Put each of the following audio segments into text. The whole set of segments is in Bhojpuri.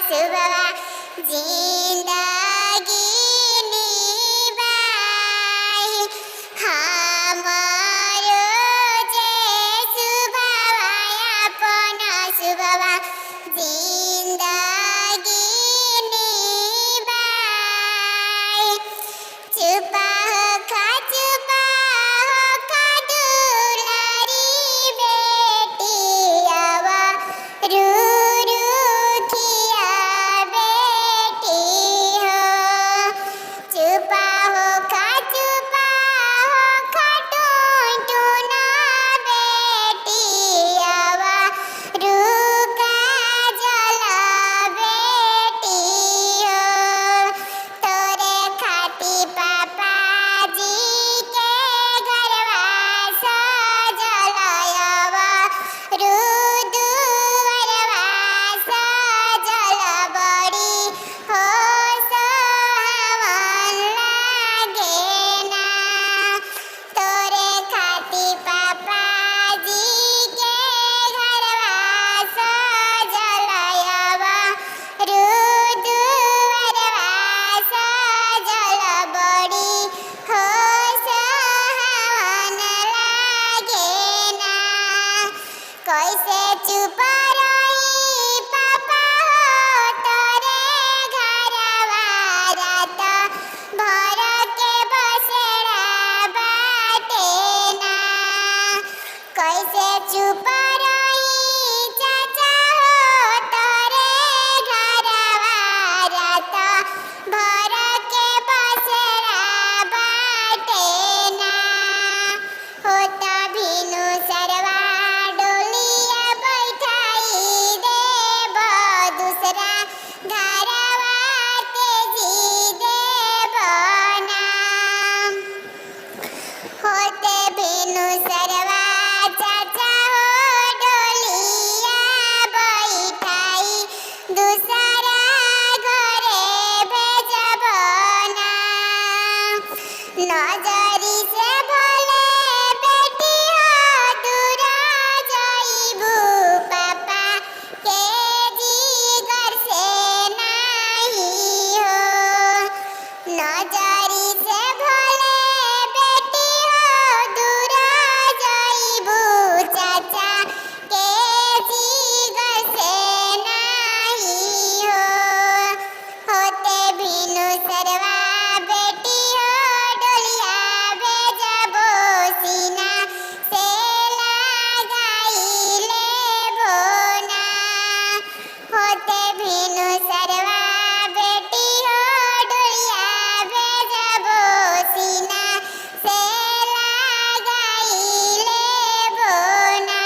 सुबवा जिंदगी निभाई हमारो जे सुबवा अपना सुबवा जिंदगी निभाई चुपा दुलारी बेटियावा रू रू खिया बेटी हो चुपा टूना बेटियावा रू का जला बेटी हो तोरे खाती पापा जी के घरवा सजलयवा रू दुवरवा सजल बड़ी हो सोहावन लागे ना तोरे खाती पापा जी के घरवा सजलयवा रू दुवरवा सजल बड़ी हो सोहावन लागे ना कैसे चुप रही पापा हो तोरे घरवा रात भर के बसेड़ा बाटे ना कैसे चुप रही चाचा हो तोरे घरवा रात भर के बसेड़ा बाटे ना होता भीनु सरवा डोलिया बैठाई देव दूसरा घरवा तेजी देव ना होते भीनु सरवा चाचा हो डोलिया बैठाई दूसरा घरे भेजब ना नजरी से भले बेटी हो दूरा जाइबू पापा के जिगर से नहीं हो नजरी से भले बेटी हो दूरा जाइबू चाचा के जिगर से नहीं हो होते भीनु सरवा बेटी हो डोलिया भेजबो सीना से लगाई लेबो ना होते भीनु सरवा बेटी हो डोलिया भेजबो सीना से लगाई लेबो ना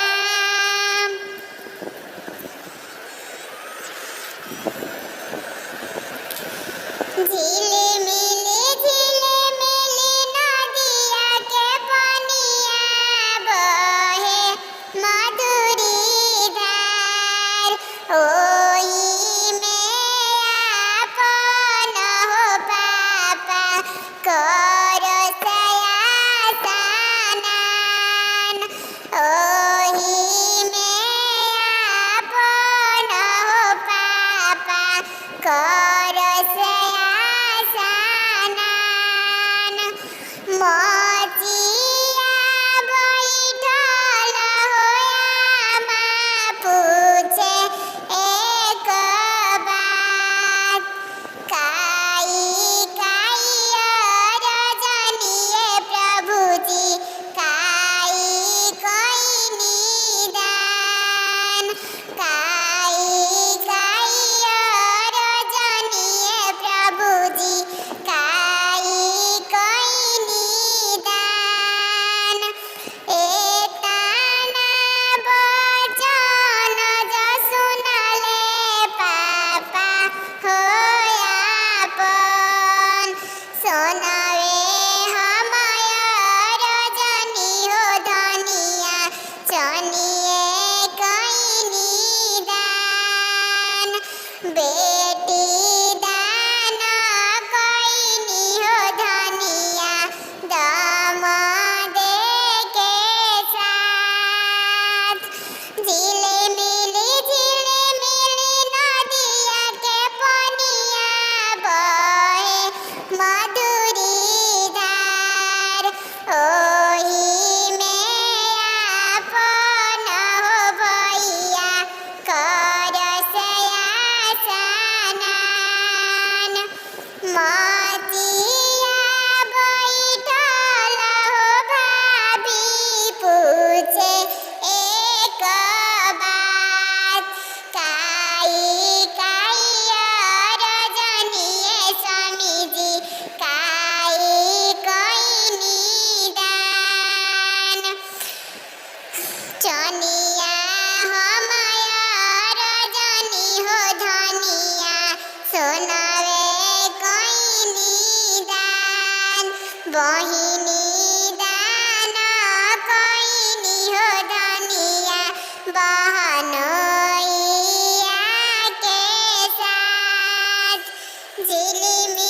झिलिमिली नदिया के पनिया बहे मधुरी धार ओई में आपन हो पापा करो सयासनान ओही में आपन हो पापा करो सयासनान मचिया बैठल होया पूछे एक बात काई रजनिए प्रभुजी काई कोई निदान काई रजनिए बहिनी दान कोइनी हो धनिया बहनोइया के साथ झिलिमिली